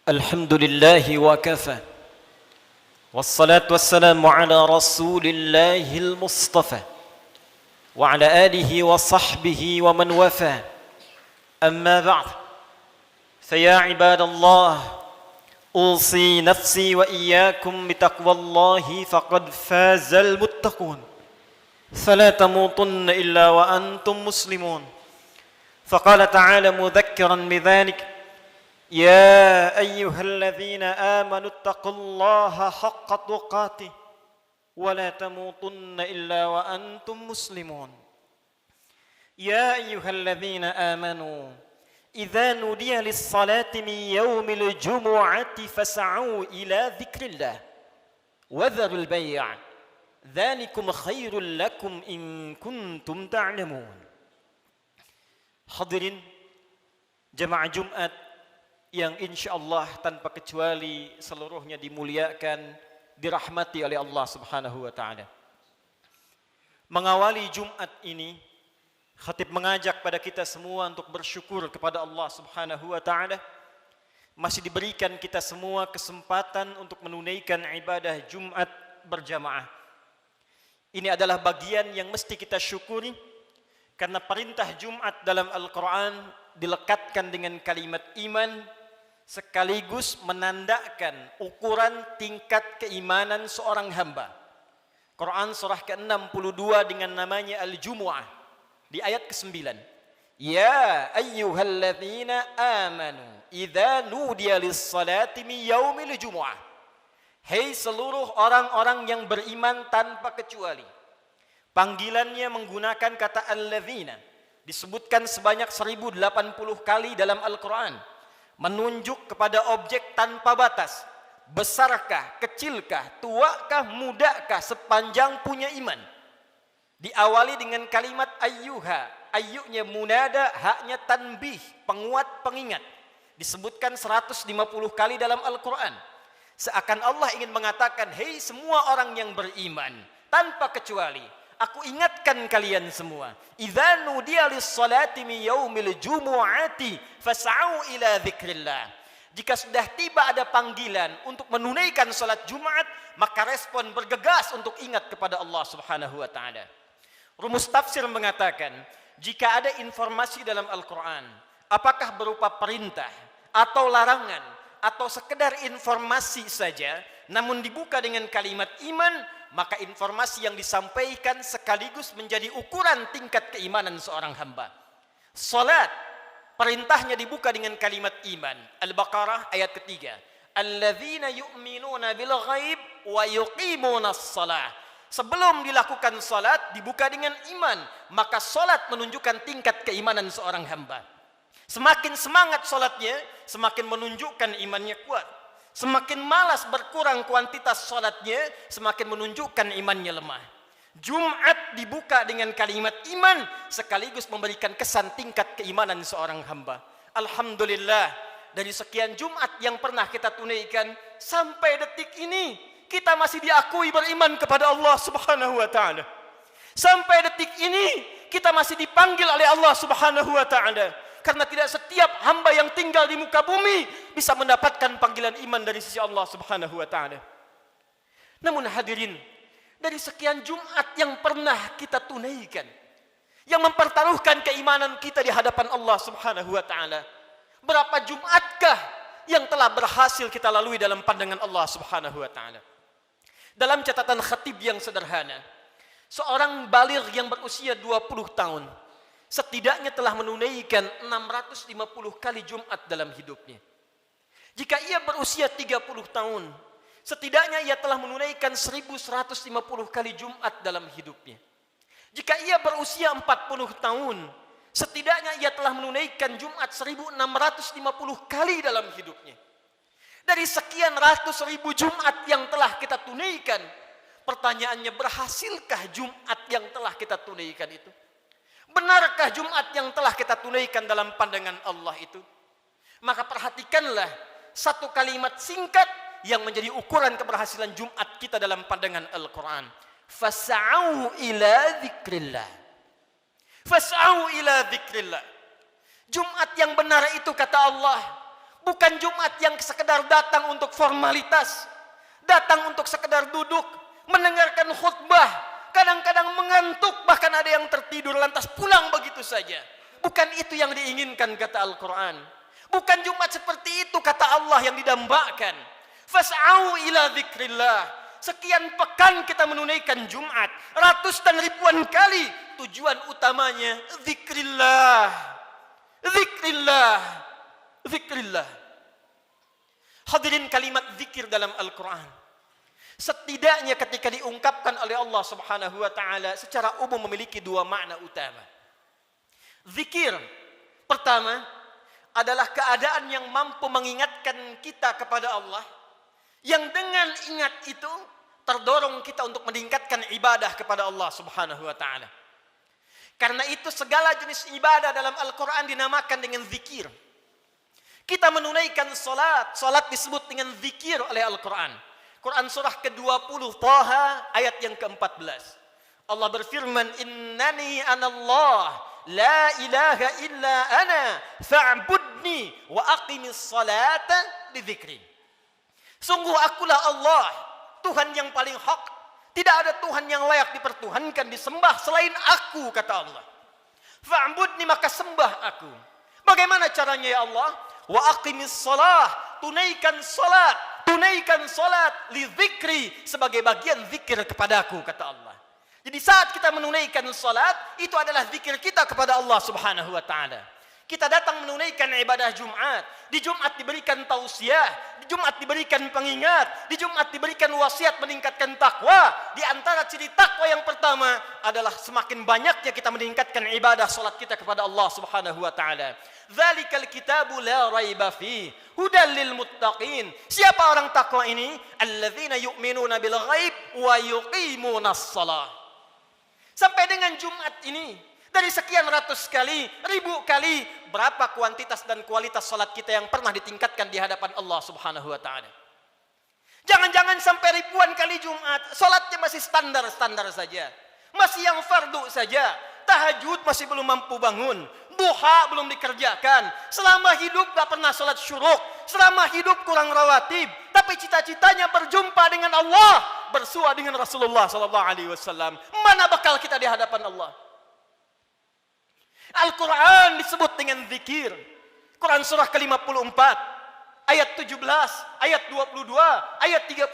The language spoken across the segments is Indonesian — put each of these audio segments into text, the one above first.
الحمد لله وكفى والصلاة والسلام على رسول الله المصطفى وعلى آله وصحبه ومن وفى أما بعد فيا عباد الله أوصي نفسي وإياكم بتقوى الله فقد فاز المتقون فلا تموتن إلا وأنتم مسلمون فقال تعالى مذكرا بذلك يا أيها الذين آمنوا اتقوا الله حق تقاته ولا تموتن إلا وأنتم مسلمون يا أيها الذين آمنوا إذا نودي للصلاة من يوم الجمعة فاسعوا إلى ذكر الله وذروا البيع ذلكم خير لكم إن كنتم تعلمون. Hadirin jemaah Jumat yang insyaallah tanpa kecuali seluruhnya dimuliakan, dirahmati oleh Allah Subhanahu wa taala. Mengawali Jumat ini, khatib mengajak pada kita semua untuk bersyukur kepada Allah Subhanahu wa taala. Masih diberikan kita semua kesempatan untuk menunaikan ibadah Jumat berjamaah. Ini adalah bagian yang mesti kita syukuri karena perintah Jumat dalam Al-Quran dilekatkan dengan kalimat iman sekaligus menandakan ukuran tingkat keimanan seorang hamba. Quran surah ke-62 dengan namanya Al-Jumu'ah di ayat ke-9. Ya ayyuhalladzina amanu idza nudiya lis-salati min yaumil jumu'ah. Hei seluruh orang-orang yang beriman tanpa kecuali. Panggilannya menggunakan kata alladzina, disebutkan sebanyak 1080 kali dalam Al-Quran. Menunjuk kepada objek tanpa batas. Besarkah, kecilkah, tuakah, mudakah, sepanjang punya iman. Diawali dengan kalimat ayyuha. Ayyunya munada, haknya tanbih, penguat, pengingat. Disebutkan 150 kali dalam Al-Quran. Seakan Allah ingin mengatakan, hei semua orang yang beriman, tanpa kecuali, aku ingatkan kalian semua. Idza nudiya lis-salati min yaumil jumu'ati fas'au ila dzikrillah. Jika sudah tiba ada panggilan untuk menunaikan salat Jumat, maka respon bergegas untuk ingat kepada Allah Subhanahu wa taala. Rumus tafsir mengatakan, jika ada informasi dalam Al-Qur'an, apakah berupa perintah atau larangan atau sekedar informasi saja, namun dibuka dengan kalimat iman, maka informasi yang disampaikan sekaligus menjadi ukuran tingkat keimanan seorang hamba. Salat, perintahnya dibuka dengan kalimat iman. Al-Baqarah ayat ketiga. Alladzina yu'minuna bil ghaib wa yuqimunas shalah. Sebelum dilakukan salat dibuka dengan iman, maka salat menunjukkan tingkat keimanan seorang hamba. Semakin semangat salatnya, semakin menunjukkan imannya kuat. Semakin malas berkurang kuantitas salatnya, semakin menunjukkan imannya lemah. Jumat dibuka dengan kalimat iman, sekaligus memberikan kesan tingkat keimanan seorang hamba. Alhamdulillah, dari sekian Jumat yang pernah kita tunaikan, sampai detik ini, kita masih diakui beriman kepada Allah Subhanahu wa ta'ala. Sampai detik ini, kita masih dipanggil oleh Allah Subhanahu wa ta'ala. Karena tidak setiap hamba yang tinggal di muka bumi bisa mendapatkan panggilan iman dari sisi Allah Subhanahu wa taala. Namun hadirin, dari sekian Jumat yang pernah kita tunaikan, yang mempertaruhkan keimanan kita di hadapan Allah Subhanahu wa taala, berapa Jumatkah yang telah berhasil kita lalui dalam pandangan Allah Subhanahu wa taala? Dalam catatan khatib yang sederhana, seorang baligh yang berusia 20 tahun setidaknya telah menunaikan 650 kali Jumat dalam hidupnya. Jika ia berusia 30 tahun, setidaknya ia telah menunaikan 1150 kali Jumat dalam hidupnya. Jika ia berusia 40 tahun, setidaknya ia telah menunaikan Jumat 1650 kali dalam hidupnya. Dari sekian ratus ribu Jumat yang telah kita tunaikan, pertanyaannya, berhasilkah Jumat yang telah kita tunaikan itu? Benarkah Jumat yang telah kita tunaikan dalam pandangan Allah itu? Maka perhatikanlah satu kalimat singkat yang menjadi ukuran keberhasilan Jumat kita dalam pandangan Al-Quran. Fas'au ila dzikrillah. Fas'au ila dzikrillah. Jumat yang benar itu kata Allah Bukan Jumat yang sekedar datang untuk formalitas, datang untuk sekedar duduk, mendengarkan khutbah, kadang-kadang mengantuk, bahkan ada yang tertidur lantas pulang begitu saja. Bukan itu yang diinginkan kata Al-Quran. Bukan Jumat seperti itu kata Allah yang didambakan. Fas'au ila dzikrillah. Sekian pekan kita menunaikan Jumat, ratus dan ribuan kali. Tujuan utamanya dzikrillah. Dzikrillah. Dzikrillah. Hadirin, kalimat zikir dalam Al-Quran setidaknya ketika diungkapkan oleh Allah Subhanahu wa taala secara umum memiliki dua makna utama. Zikir pertama adalah keadaan yang mampu mengingatkan kita kepada Allah, yang dengan ingat itu terdorong kita untuk meningkatkan ibadah kepada Allah Subhanahu wa taala. Karena itu segala jenis ibadah dalam Al-Quran dinamakan dengan zikir. Kita menunaikan salat disebut dengan zikir oleh Al-Quran. Quran surah ke-20 Taha ayat yang ke-14. Allah berfirman, "Innani anallah, la ilaha illa ana, fa'budni wa aqimis salata li dzikri." Sungguh akulah Allah, Tuhan yang paling hak. Tidak ada Tuhan yang layak dipertuhankan, disembah selain aku, kata Allah. Fa'budni, maka sembah aku. Bagaimana caranya ya Allah? Wa aqimis salah, tunaikan salat li dzikri, sebagai bagian zikir kepadaku, kata Allah. Jadi saat kita menunaikan salat, itu adalah zikir kita kepada Allah Subhanahu wa taala. Kita datang menunaikan ibadah Jumat. Di Jumat diberikan tausiah, di Jumat diberikan pengingat, di Jumat diberikan wasiat meningkatkan takwa. Di antara ciri takwa yang pertama adalah semakin banyaknya kita meningkatkan ibadah salat kita kepada Allah Subhanahu wa taala. Dzalikal kitabu la raiba fi hudal lil muttaqin. Siapa orang takwa ini? Alladzina yu'minuna bil ghaib wa yuqimunas shalah. Sampai dengan Jumat ini, dari sekian ratus kali, ribu kali, berapa kuantitas dan kualitas salat kita yang pernah ditingkatkan di hadapan Allah Subhanahu wa taala? Jangan-jangan sampai ribuan kali Jumat, salatnya masih standar-standar saja. Masih yang fardu saja. Tahajud masih belum mampu bangun. Duha belum dikerjakan. Selama hidup gak pernah salat syuruk. Selama hidup kurang rawatib. Tapi cita-citanya berjumpa dengan Allah, bersua dengan Rasulullah SAW. Mana bakal kita di hadapan Allah? Al-Quran disebut dengan zikir. Quran surah ke-54 ayat 17, ayat 22, ayat 32,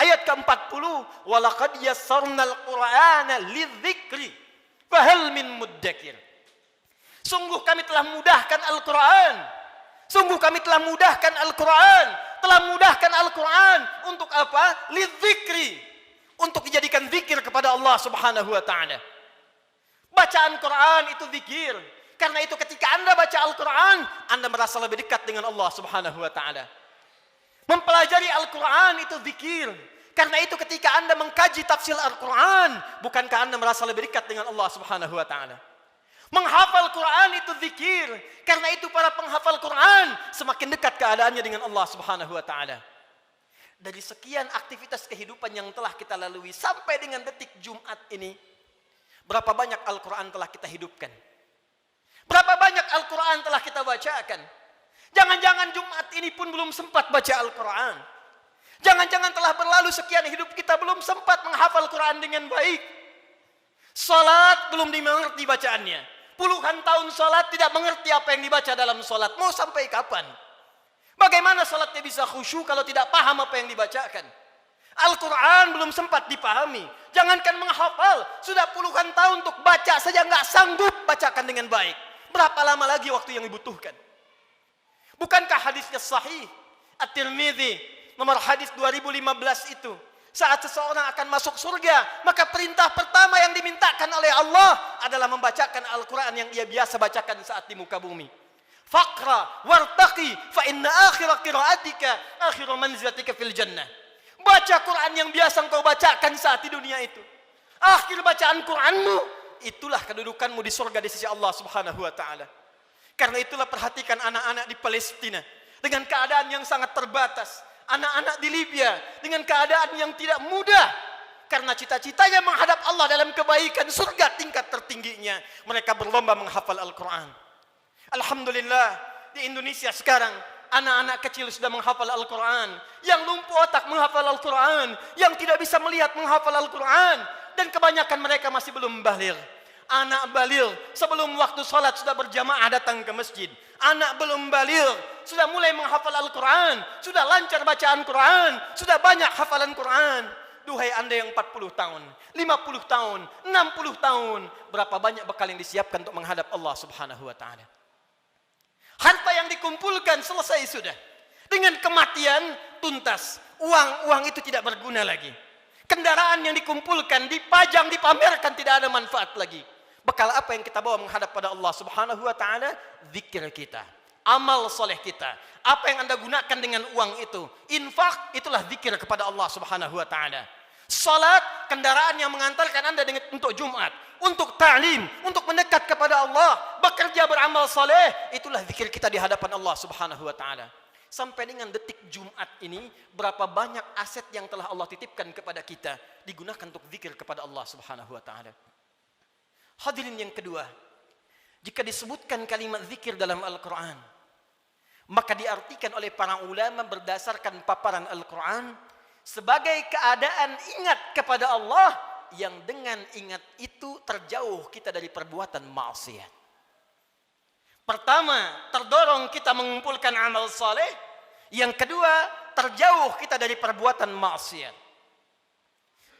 ayat ke-40. Walaqad yassarnal Qur'ana lidzikri fahal min muddakir. Sungguh kami telah mudahkan Al-Quran. Sungguh kami telah mudahkan Al-Quran. Telah mudahkan Al-Quran untuk apa? Lidzikri, untuk dijadikan zikir kepada Allah Subhanahu wa taala. Bacaan Quran itu zikir. Karena itu ketika Anda baca Al-Quran, Anda merasa lebih dekat dengan Allah Subhanahu wa taala. Mempelajari Al-Quran itu zikir. Karena itu ketika Anda mengkaji tafsir Al-Quran, bukankah Anda merasa lebih dekat dengan Allah Subhanahu wa taala? Menghafal Quran itu zikir. Karena itu para penghafal Quran semakin dekat keadaannya dengan Allah Subhanahu wa taala. Dari sekian aktivitas kehidupan yang telah kita lalui sampai dengan detik Jumat ini, berapa banyak Al-Quran telah kita hidupkan? Berapa banyak Al-Quran telah kita bacakan? Jangan-jangan Jumat ini pun belum sempat baca Al-Quran. Jangan-jangan telah berlalu sekian hidup kita belum sempat menghafal Quran dengan baik. Salat belum dimengerti bacaannya. Puluhan tahun salat tidak mengerti apa yang dibaca dalam salat. Mau sampai kapan? Bagaimana salatnya bisa khusyuk kalau tidak paham apa yang dibacakan? Al-Quran belum sempat dipahami. Jangankan menghafal, sudah puluhan tahun untuk baca saja nggak sanggup bacakan dengan baik. Berapa lama lagi waktu yang dibutuhkan? Bukankah hadisnya sahih? At-Tirmidzi nomor hadis 2015 itu. Saat seseorang akan masuk surga, maka perintah pertama yang dimintakan oleh Allah adalah membacakan Al-Quran yang ia biasa bacakan saat di muka bumi. Faqra wartaqi fa inna akhira qiraatika akhiru manzilatika fil jannah. Baca Quran yang biasa engkau bacakan saat di dunia itu. Akhir bacaan Quranmu, itulah kedudukanmu di surga di sisi Allah Subhanahu wa taala. Karena itulah perhatikan anak-anak di Palestina dengan keadaan yang sangat terbatas. Anak-anak di Libya dengan keadaan yang tidak mudah. Karena cita-citanya menghadap Allah dalam kebaikan, surga tingkat tertingginya. Mereka berlomba menghafal Al-Quran. Alhamdulillah, di Indonesia sekarang Anak-anak kecil sudah menghafal Al-Quran. Yang lumpuh otak menghafal Al-Quran. Yang tidak bisa melihat menghafal Al-Quran. Dan kebanyakan mereka masih belum baligh. Anak baligh sebelum waktu salat sudah berjamaah datang ke masjid. Anak belum baligh sudah mulai menghafal Al-Quran. Sudah lancar bacaan Quran. Sudah banyak hafalan Quran. Duhai anda yang 40 tahun, 50 tahun, 60 tahun. Berapa banyak bekal yang disiapkan untuk menghadap Allah subhanahu wa ta'ala. Harta yang dikumpulkan selesai sudah. Dengan kematian tuntas. Uang itu tidak berguna lagi. Kendaraan yang dikumpulkan, dipajang, dipamerkan, tidak ada manfaat lagi. Bekal apa yang kita bawa menghadap pada Allah subhanahu wa ta'ala? Zikir kita. Amal soleh kita. Apa yang anda gunakan dengan uang itu? Infak, itulah zikir kepada Allah subhanahu wa ta'ala. Salat, kendaraan yang mengantarkan anda untuk Jumat. Untuk ta'lim, untuk mendekat kepada Allah, bekerja beramal saleh, itulah zikir kita di hadapan Allah subhanahu wa ta'ala. Sampai dengan detik Jumat ini, berapa banyak aset yang telah Allah titipkan kepada kita, digunakan untuk zikir kepada Allah subhanahu wa ta'ala. Hadirin yang kedua, jika disebutkan kalimat zikir dalam Al-Quran, maka diartikan oleh para ulama berdasarkan paparan Al-Quran, sebagai keadaan ingat kepada Allah, yang dengan ingat itu terjauh kita dari perbuatan maksiat. Pertama, terdorong kita mengumpulkan amal saleh. Yang kedua, terjauh kita dari perbuatan maksiat.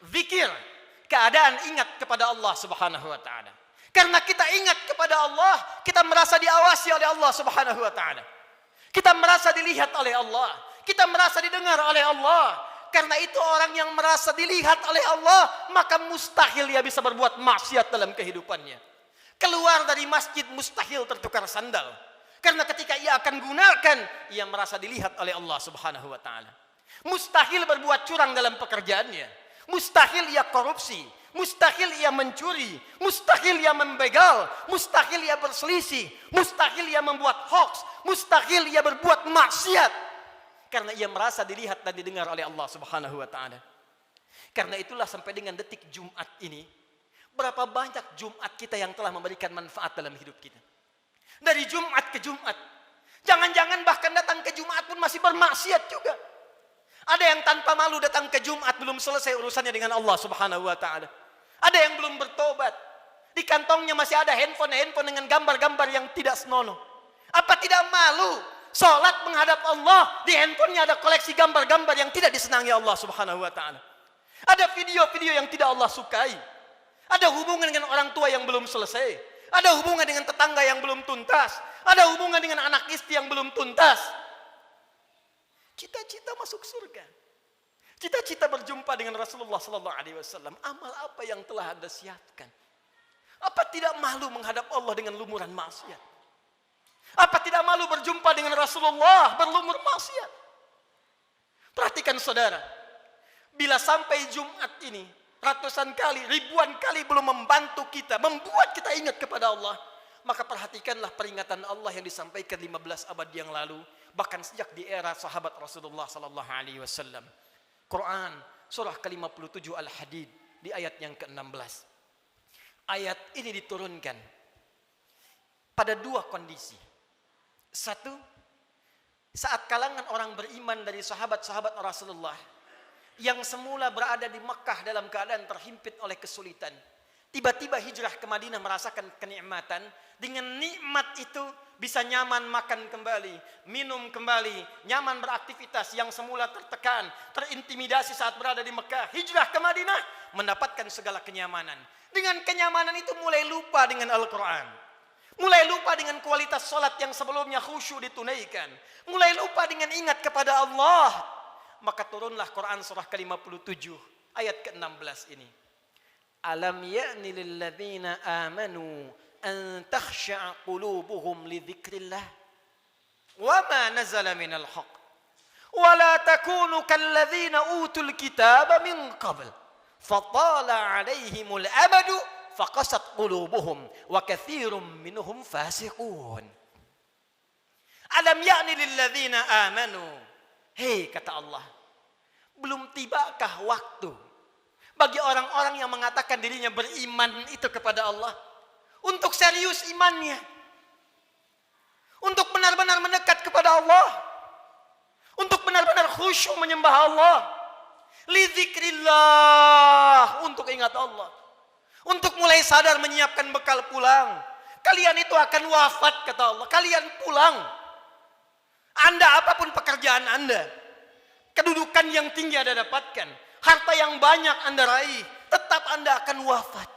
Zikir, keadaan ingat kepada Allah subhanahu wa ta'ala. Karena kita ingat kepada Allah, kita merasa diawasi oleh Allah subhanahu wa ta'ala. Kita merasa dilihat oleh Allah. Kita merasa didengar oleh Allah. Karena itu orang yang merasa dilihat oleh Allah, maka mustahil ia bisa berbuat maksiat dalam kehidupannya. Keluar dari masjid mustahil tertukar sandal. Karena ketika ia akan gunakan, ia merasa dilihat oleh Allah subhanahu wa ta'ala. Mustahil berbuat curang dalam pekerjaannya. Mustahil ia korupsi. Mustahil ia mencuri. Mustahil ia membegal. Mustahil ia berselisih. Mustahil ia membuat hoax. Mustahil ia berbuat maksiat. Karena ia merasa dilihat dan didengar oleh Allah subhanahu wa ta'ala. Karena itulah sampai dengan detik Jumat ini, berapa banyak Jumat kita yang telah memberikan manfaat dalam hidup kita. Dari Jumat ke Jumat. Jangan-jangan bahkan datang ke Jumat pun masih bermaksiat juga. Ada yang tanpa malu datang ke Jumat belum selesai urusannya dengan Allah subhanahu wa ta'ala. Ada yang belum bertobat. Di kantongnya masih ada handphone dengan gambar-gambar yang tidak senonoh. Apa tidak malu? Salat menghadap Allah, di handphonenya ada koleksi gambar-gambar yang tidak disenangi Allah subhanahu wa ta'ala. Ada video-video yang tidak Allah sukai. Ada hubungan dengan orang tua yang belum selesai. Ada hubungan dengan tetangga yang belum tuntas. Ada hubungan dengan anak istri yang belum tuntas. Cita-cita masuk surga. Cita-cita berjumpa dengan Rasulullah sallallahu alaihi wasallam. Amal apa yang telah anda siapkan? Apa tidak malu menghadap Allah dengan lumuran maksiat? Apa tidak malu berjumpa dengan Rasulullah berlumur maksiat? Perhatikan saudara, bila sampai Jumat ini ratusan kali, ribuan kali belum membantu kita, membuat kita ingat kepada Allah, maka perhatikanlah peringatan Allah yang disampaikan 15 abad yang lalu, bahkan sejak di era sahabat Rasulullah sallallahu alaihi wasallam. Quran surah ke-57 Al-Hadid di ayat yang ke-16. Ayat ini diturunkan pada dua kondisi. Satu, saat kalangan orang beriman dari sahabat-sahabat Rasulullah yang semula berada di Mekah dalam keadaan terhimpit oleh kesulitan, tiba-tiba hijrah ke Madinah merasakan kenikmatan. Dengan nikmat itu bisa nyaman makan kembali, minum kembali, nyaman beraktivitas. Yang semula tertekan, terintimidasi saat berada di Mekah, hijrah ke Madinah mendapatkan segala kenyamanan. Dengan kenyamanan itu mulai lupa dengan Al-Quran. Mulai lupa dengan kualitas salat yang sebelumnya khusyuk ditunaikan. Mulai lupa dengan ingat kepada Allah. Maka turunlah Quran surah ke-57 ayat ke-16 ini. Alam ya'ni lilladzina amanu an takhsha'a qulubuhum li dzikrillah wa ma nazala minal haqq wa la takunu kalladzina utul kitaba min qabl fatala 'alaihimul amadu faqasat qulubuhum wa katsirum minhum fasiqun. Alam ya'ni lilladzina amanu. Hei, kata Allah, belum tibakah waktu bagi orang-orang yang mengatakan dirinya beriman itu kepada Allah untuk serius imannya, untuk benar-benar mendekat kepada Allah, khusyuk menyembah Allah. Lidzikrillah, untuk ingat Allah. Untuk mulai sadar menyiapkan bekal pulang. Kalian itu akan wafat, kata Allah. Kalian pulang. Anda apapun pekerjaan Anda, kedudukan yang tinggi Anda dapatkan, harta yang banyak Anda raih, tetap Anda akan wafat.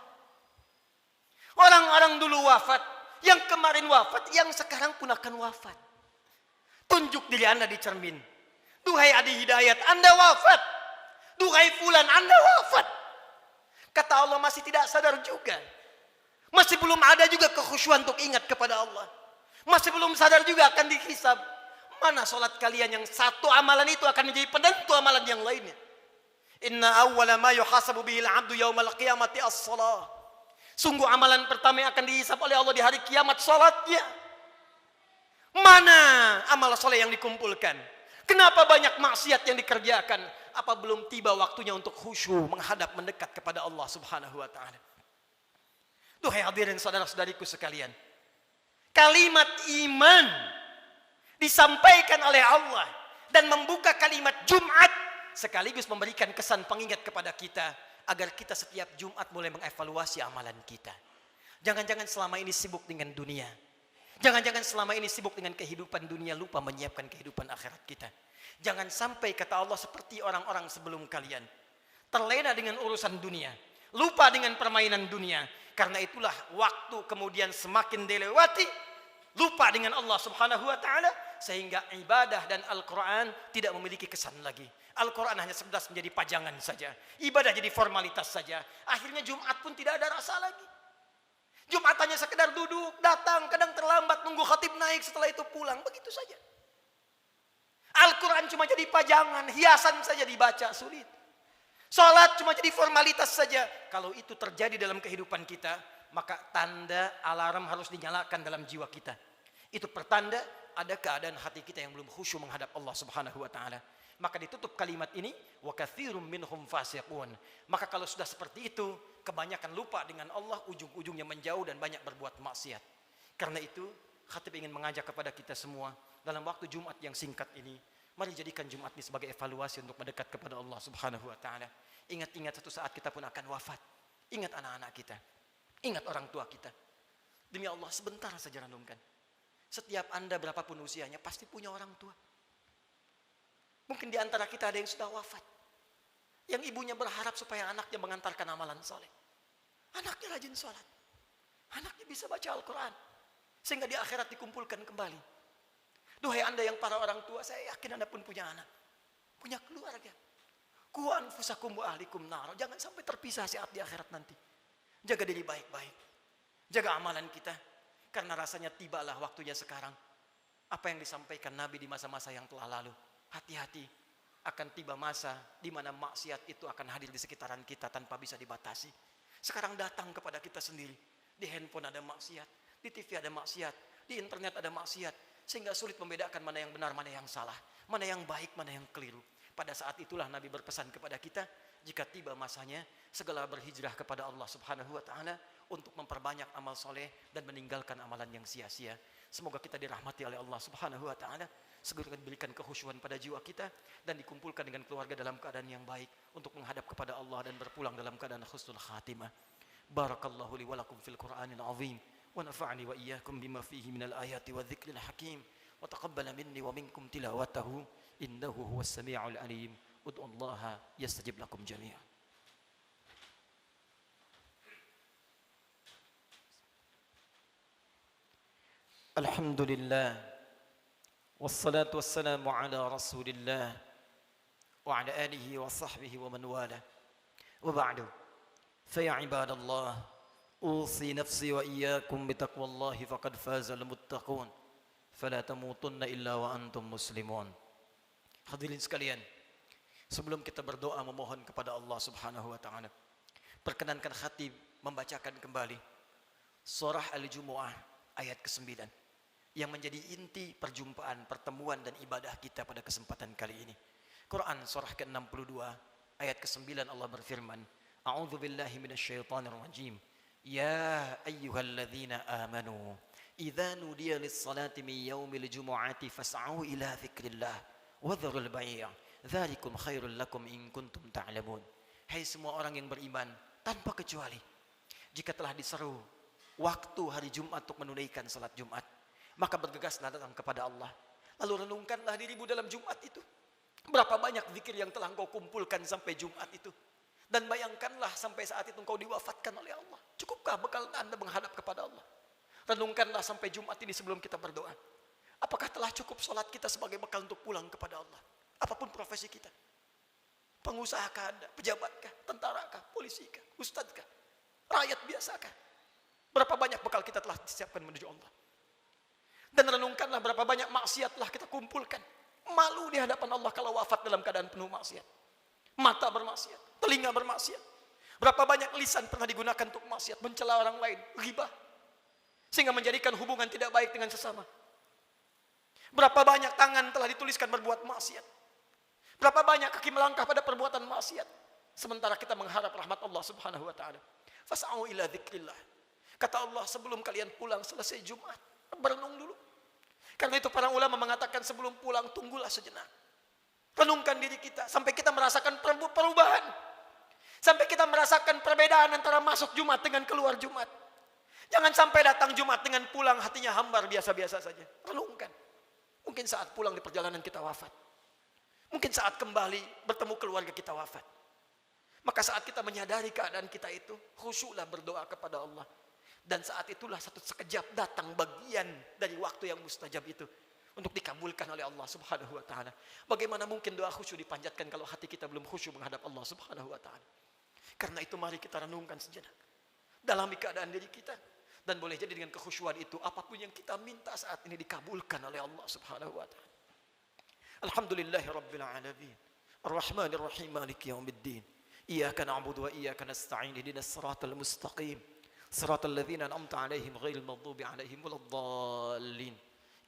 Orang-orang dulu wafat, yang kemarin wafat, yang sekarang pun akan wafat. Tunjuk diri Anda di cermin. Duhai Adi Hidayat, Anda wafat. Duhai Fulan, Anda wafat. Kata Allah, masih tidak sadar juga. Masih belum ada juga kekhusyuan untuk ingat kepada Allah. Masih belum sadar juga akan dihisab. Mana solat kalian yang satu amalan itu akan menjadi penentu amalan yang lainnya. Inna awwala ma yuhasabu bihil abdu yaumal qiyamati as-salah. Sungguh amalan pertama yang akan dihisab oleh Allah di hari kiamat, salatnya. Mana amal soleh yang dikumpulkan? Kenapa banyak maksiat yang dikerjakan? Apa belum tiba waktunya untuk khusyuk menghadap mendekat kepada Allah Subhanahu wa taala? Duhai hadirin saudara-saudariku sekalian, kalimat iman disampaikan oleh Allah dan membuka kalimat Jumat sekaligus memberikan kesan pengingat kepada kita agar kita setiap Jumat mulai mengevaluasi amalan kita. Jangan-jangan selama ini sibuk dengan dunia. Jangan-jangan selama ini sibuk dengan kehidupan dunia, lupa menyiapkan kehidupan akhirat kita. Jangan sampai, kata Allah, seperti orang-orang sebelum kalian, terlena dengan urusan dunia, lupa dengan permainan dunia. Karena itulah waktu kemudian semakin dilewati, lupa dengan Allah Subhanahu wa taala, sehingga ibadah dan Al-Quran tidak memiliki kesan lagi. Al-Quran hanya sekedar menjadi pajangan saja, ibadah jadi formalitas saja. Akhirnya Jumat pun tidak ada rasa lagi. Jumat hanya sekedar duduk, datang, kadang terlambat, nunggu khatib naik, setelah itu pulang, begitu saja. Al-Quran cuma jadi pajangan, hiasan saja dibaca, sulit. Salat cuma jadi formalitas saja. Kalau itu terjadi dalam kehidupan kita, maka tanda alarm harus dinyalakan dalam jiwa kita. Itu pertanda ada keadaan hati kita yang belum khusyuk menghadap Allah Subhanahu wa taala. Maka ditutup kalimat ini, wa katsirum minhum fasiqun. Maka kalau sudah seperti itu, kebanyakan lupa dengan Allah, ujung-ujungnya menjauh dan banyak berbuat maksiat. Karena itu, khatib ingin mengajak kepada kita semua dalam waktu Jumat yang singkat ini, mari jadikan Jumat ini sebagai evaluasi untuk mendekat kepada Allah Subhanahu wa taala. Ingat-ingat satu saat kita pun akan wafat. Ingat anak-anak kita. Ingat orang tua kita. Demi Allah, sebentar saja renungkan. Setiap Anda berapapun usianya pasti punya orang tua. Mungkin di antara kita ada yang sudah wafat, yang ibunya berharap supaya anaknya mengantarkan amalan soleh. Anaknya rajin sholat, anaknya bisa baca Al-Quran, sehingga di akhirat dikumpulkan kembali. Duhai Anda yang para orang tua, saya yakin Anda pun punya anak, punya keluarga. Qu anfusakum wa ahlikum nar. Jangan sampai terpisah saat di akhirat nanti. Jaga diri baik-baik, jaga amalan kita, karena rasanya tibalah waktunya sekarang. Apa yang disampaikan Nabi di masa-masa yang telah lalu. Hati-hati, akan tiba masa di mana maksiat itu akan hadir di sekitaran kita tanpa bisa dibatasi. Sekarang datang kepada kita sendiri. Di handphone ada maksiat, di TV ada maksiat, di internet ada maksiat, sehingga sulit membedakan mana yang benar, mana yang salah, mana yang baik, mana yang keliru. Pada saat itulah Nabi berpesan kepada kita, jika tiba masanya, segala berhijrah kepada Allah Subhanahu wa taala untuk memperbanyak amal soleh dan meninggalkan amalan yang sia-sia. Semoga kita dirahmati oleh Allah Subhanahu wa taala, segera diberikan kekhusyuan pada jiwa kita dan dikumpulkan dengan keluarga dalam keadaan yang baik untuk menghadap kepada Allah dan berpulang dalam keadaan husnul khatimah. Barakallahu li wa lakum fil Qur'anil azim wa nafa'ani wa iyyakum bima fihi minal ayati wa dzikril hakim wa taqabbala minni wa minkum tilawatahu innahu huwas samiul alim. Ud'ullaha yastajib lakum jami'an. Alhamdulillah wassalatu wassalamu ala rasulillah wa ala alihi wa sahbihi wa man wala wa ba'du fa ya ibadallah usi nafsi wa iyyakum bitaqwallahi faqad fazal muttaqun fala tamutunna illa wa antum muslimun. Hadirin sekalian, sebelum kita berdoa memohon kepada Allah Subhanahu wa taala, perkenankan khatib membacakan kembali surah Al-Jumu'ah ayat ke-9 yang menjadi inti perjumpaan, pertemuan dan ibadah kita pada kesempatan kali ini. Quran surah ke-62 ayat ke-9 Allah berfirman, A'udzu billahi minasyaitonir rajim. Ya ayyuhalladzina amanu, idza nudiya lis-salati min yaumil jumu'ati fas'au ila dzikrillah wa dzarul bai'. Dzalikum khairul lakum in kuntum ta'lamun. Hai semua orang yang beriman tanpa kecuali, jika telah diseru waktu hari Jumat untuk menunaikan salat Jumat, maka bergegaslah datang kepada Allah. Lalu renungkanlah dirimu dalam Jumat itu. Berapa banyak zikir yang telah engkau kumpulkan sampai Jumat itu. Dan bayangkanlah sampai saat itu engkau diwafatkan oleh Allah. Cukupkah bekal Anda menghadap kepada Allah? Renungkanlah sampai Jumat ini sebelum kita berdoa. Apakah telah cukup salat kita sebagai bekal untuk pulang kepada Allah? Apapun profesi kita. Pengusahakah Anda? Pejabatkah? Tentarakah? Polisikah? Ustadzkah? Rakyat biasakah? Berapa banyak bekal kita telah disiapkan menuju Allah? Dan renungkanlah berapa banyak maksiat telah kita kumpulkan. Malu di hadapan Allah kalau wafat dalam keadaan penuh maksiat. Mata bermaksiat, telinga bermaksiat. Berapa banyak lisan pernah digunakan untuk maksiat, mencela orang lain, ghibah. Sehingga menjadikan hubungan tidak baik dengan sesama. Berapa banyak tangan telah dituliskan berbuat maksiat. Berapa banyak kaki melangkah pada perbuatan maksiat. Sementara kita mengharap rahmat Allah subhanahu wa ta'ala. Fas'au ila dzikrillah. Kata Allah, sebelum kalian pulang selesai Jumat, berenung dulu. Karena itu para ulama mengatakan sebelum pulang tunggulah sejenak. Renungkan diri kita sampai kita merasakan perubahan. Sampai kita merasakan perbedaan antara masuk Jumat dengan keluar Jumat. Jangan sampai datang Jumat dengan pulang hatinya hambar biasa-biasa saja. Renungkan. Mungkin saat pulang di perjalanan kita wafat. Mungkin saat kembali bertemu keluarga kita wafat. Maka saat kita menyadari keadaan kita itu, khusyuklah berdoa kepada Allah. Dan saat itulah satu sekejap datang bagian dari waktu yang mustajab itu untuk dikabulkan oleh Allah subhanahu wa ta'ala. Bagaimana mungkin doa khusyuk dipanjatkan kalau hati kita belum khusyuk menghadap Allah subhanahu wa ta'ala. Karena itu mari kita renungkan sejenak. Dalami keadaan diri kita. Dan boleh jadi dengan kekhusyuan itu, apapun yang kita minta saat ini dikabulkan oleh Allah subhanahu wa ta'ala. Alhamdulillahi rabbil alamin. Ar-Rahmanir Rahim maliki yaumiddin. Iyyaka na'budu wa iyyaka nasta'in. Ihdinas siratal mustaqim. Siratal ladzina an'amta 'alaihim ghairil maghdubi 'alaihim waladdallin.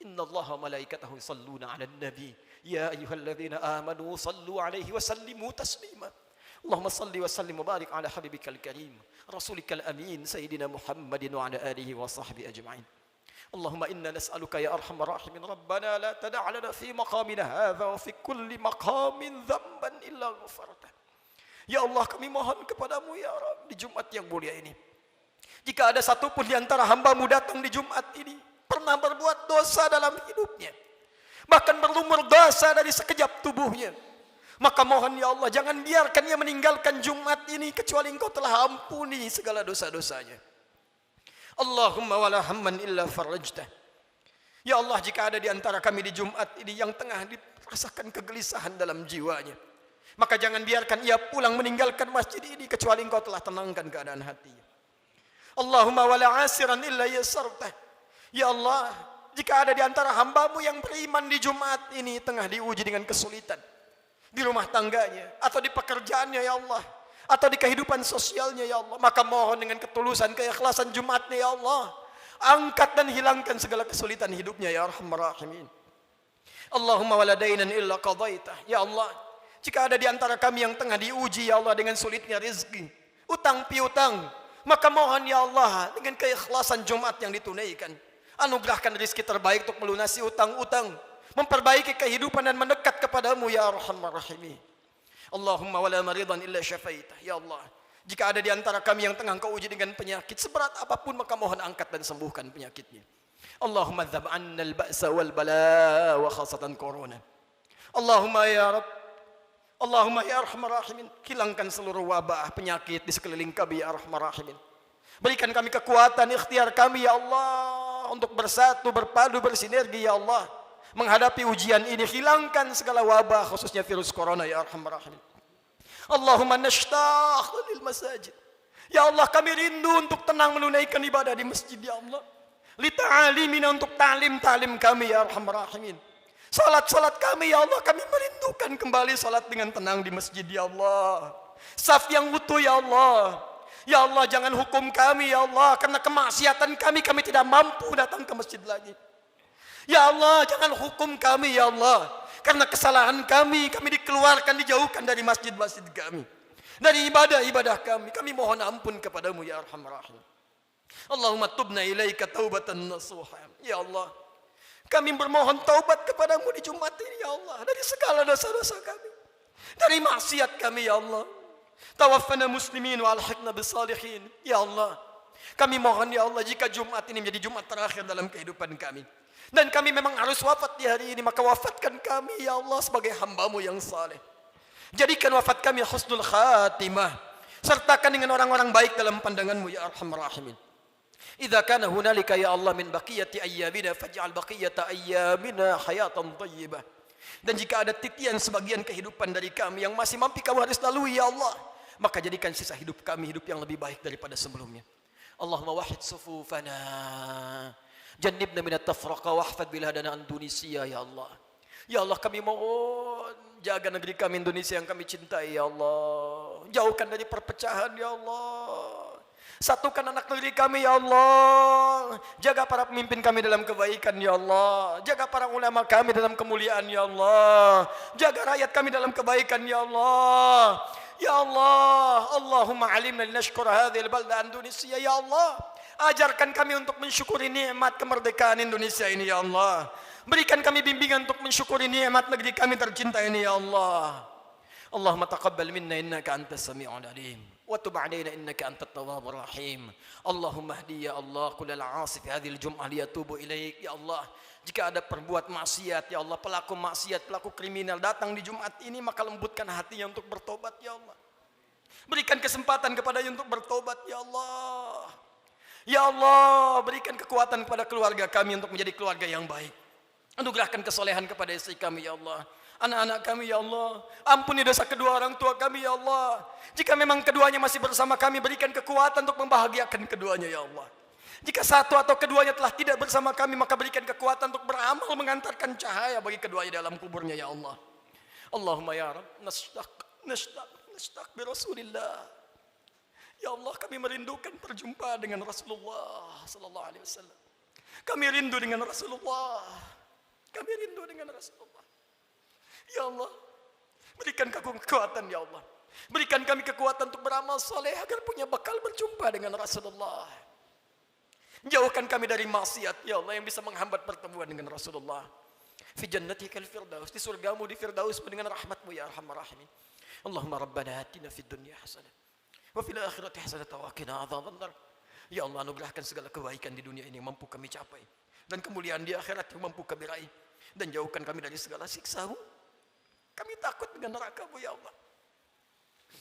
Innallaha wa malaikatahu yusalluna 'alan nabi. Ya ayyuhalladzina amanu sallu 'alaihi wa sallimu taslima. Allahumma salli wa sallim wa barik 'ala habibikal karim, rasulikal amin, sayyidina Muhammadin wa 'ala alihi wa sahbihi ajma'in. اللهم إنا نسألك يا أرحم الراحمين ربنا لا تدع لنا في مقامنا هذا وفي كل مقام ذنبا إلا غفرته. Ya Allah, kami mohon kepadamu ya Rabb di Jumat yang mulia ini. Jika ada satu pun di antara hamba-Mu datang di Jumat ini pernah berbuat dosa dalam hidupnya, bahkan berlumur dosa dari sekejap tubuhnya, maka mohon ya Allah jangan biarkan ia meninggalkan Jumat ini kecuali Engkau telah ampuni segala dosa-dosanya. Allahumma wala hamman illa farajtah. Ya Allah, jika ada di antara kami di Jumat ini yang tengah dirasakan kegelisahan dalam jiwanya, maka jangan biarkan ia pulang meninggalkan masjid ini kecuali Engkau telah tenangkan keadaan hatinya. Allahumma wala asiran illa yasartah. Ya Allah, jika ada di antara hamba-Mu yang beriman di Jumat ini tengah diuji dengan kesulitan di rumah tangganya atau di pekerjaannya ya Allah, atau di kehidupan sosialnya ya Allah, maka mohon dengan ketulusan, keikhlasan Jumatnya ya Allah, angkat dan hilangkan segala kesulitan hidupnya ya Arhamar Rahimin. Allahumma wala dainan illa qadaitah. Ya Allah, jika ada di antara kami yang tengah diuji ya Allah dengan sulitnya rezeki, utang piutang, maka mohon ya Allah dengan keikhlasan Jumat yang ditunaikan, anugerahkan rezeki terbaik untuk melunasi utang-utang, memperbaiki kehidupan dan mendekat kepadamu ya Arhamar Rahimin. Allahumma wala maridan illa syafaitah. Ya Allah, jika ada di antara kami yang tengah Engkau uji dengan penyakit seberat apapun, maka mohon angkat dan sembuhkan penyakitnya. Allahumma dzab 'anna al-ba'sa wal bala wa khasatan corona. Allahumma ya Rabb, Allahumma ya Arhamar Rahimin, hilangkan seluruh wabah penyakit di sekeliling kami ya Arhamar Rahimin. Berikan kami kekuatan ikhtiar kami ya Allah untuk bersatu, berpadu, bersinergi ya Allah menghadapi ujian ini. Hilangkan segala wabah khususnya virus corona ya Arhamar Rahimin. Allahumma nashtaq lil masajid. Ya Allah, kami rindu untuk tenang menunaikan ibadah di masjid ya Allah. Li ta'alimina, untuk ta'lim kami ya Arhamar Rahimin. Salat kami ya Allah, kami merindukan kembali salat dengan tenang di masjid ya Allah. Saf yang utuh ya Allah. Ya Allah, jangan hukum kami ya Allah karena kemaksiatan kami tidak mampu datang ke masjid lagi. Ya Allah, jangan hukum kami ya Allah karena kesalahan kami dikeluarkan, dijauhkan dari masjid-masjid kami, dari ibadah-ibadah kami. Kami mohon ampun kepadamu ya Arhamar Rahim. Allahumma tubna ilaika taubatan nasuha. Ya Allah, kami bermohon taubat kepadamu di Jumat ini ya Allah dari segala dosa-dosa kami. dari maksiat kami ya Allah. Tawaffana muslimin wa alhiqna bisalihin. Ya Allah, kami mohon ya Allah, jika Jumat ini menjadi Jumat terakhir dalam kehidupan kami, dan kami memang harus wafat di hari ini, maka wafatkan kami ya Allah sebagai hamba-Mu yang saleh. Jadikan wafat kami husnul khatimah, sertakan dengan orang-orang baik dalam pandangan-Mu ya Arhamar Rahimin. Idza kana hunalika ya Allah min baqiyati ayyamina faj'al baqiyata ayyamina hayatan thayyibah. Dan jika ada titian sebagian kehidupan dari kami yang masih mampu Kau harus lalui ya Allah, maka jadikan sisa hidup kami hidup yang lebih baik daripada sebelumnya. Allahumma wahid sufufana, jannibna minat tafraqa wahfad biladana Indonesia ya Allah. Ya Allah, kami mohon jaga negeri kami Indonesia yang kami cintai ya Allah. Jauhkan dari perpecahan ya Allah. Satukan anak negeri kami ya Allah. Jaga para pemimpin kami dalam kebaikan ya Allah. Jaga para ulama kami dalam kemuliaan ya Allah. Jaga rakyat kami dalam kebaikan ya Allah. Ya Allah, Allahumma alimna linashkura hadhil balda Indonesia ya Allah. Ajarkan kami untuk mensyukuri nikmat kemerdekaan Indonesia ini ya Allah. Berikan kami bimbingan untuk mensyukuri nikmat negeri kami tercinta ini ya Allah. Allahumma taqabbal minna innaka antas sami'ul alim. وتب علينا إنك أنت التواب الرحيم. اللهم اهدي يا الله كل العاصي في هذه الجمعة ليتوب إليك ya Allah. Jika ada perbuat maksiat ya Allah, pelaku maksiat, pelaku kriminal datang di Jumat ini, maka lembutkan hatinya untuk bertobat ya Allah. Berikan kesempatan kepadanya untuk bertobat ya Allah. Ya Allah, berikan kekuatan kepada keluarga kami untuk menjadi keluarga yang baik. Anugerahkan kesolehan kepada istri kami ya Allah. Anak-anak kami ya Allah, ampuni dosa kedua orang tua kami ya Allah. Jika memang keduanya masih bersama kami, berikan kekuatan untuk membahagiakan keduanya ya Allah. Jika satu atau keduanya telah tidak bersama kami, maka berikan kekuatan untuk beramal mengantarkan cahaya bagi keduanya dalam kuburnya ya Allah. Allahumma ya Rabb, nashtaq bi Rasulillah. Ya Allah, kami merindukan perjumpaan dengan Rasulullah sallallahu alaihi wasallam. Kami rindu dengan Rasulullah. Kami rindu dengan Rasulullah. Ya Allah, berikan kekuatan ya Allah. Berikan kami kekuatan untuk beramal soleh agar punya bekal berjumpa dengan Rasulullah. Jauhkan kami dari maksiat ya Allah yang bisa menghambat pertemuan dengan Rasulullah. Fi jannatikal firdaus, di surgamu di firdaus dengan rahmatmu ya arhamar rahimin. Allahumma rabbana atina fid dunya hasanah wa fil akhirati hasanah wa qina adzabannar. Ya Allah, anugerahkan segala kebaikan di dunia ini yang mampu kami capai, dan kemuliaan di akhirat yang mampu kami raih, dan jauhkan kami dari segala siksa-Mu. Kami takut dengan neraka-Mu ya Allah.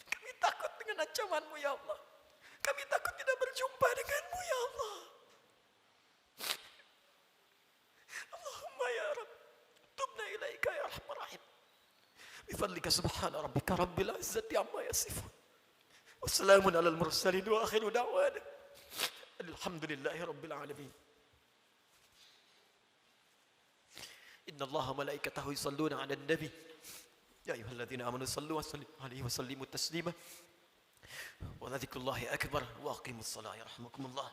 Kami takut dengan ancaman-Mu ya Allah. Kami takut tidak berjumpa dengan-Mu ya Allah. Allahumma ya Rabb, tubna ilaika ya arhamar rahim. Bifadlika subhana rabbika rabbil izzati amma yasifun. Wassalamun alal mursalin wa akhiru da'wana alhamdulillahi rabbil alamin. Inna Allaha malaikatahu yusalluna 'alan nabi. يا أيها الذين آمنوا صلوا عليه وسلموا تسليما ولذكر الله أكبر وأقيموا الصلاة يرحمكم الله.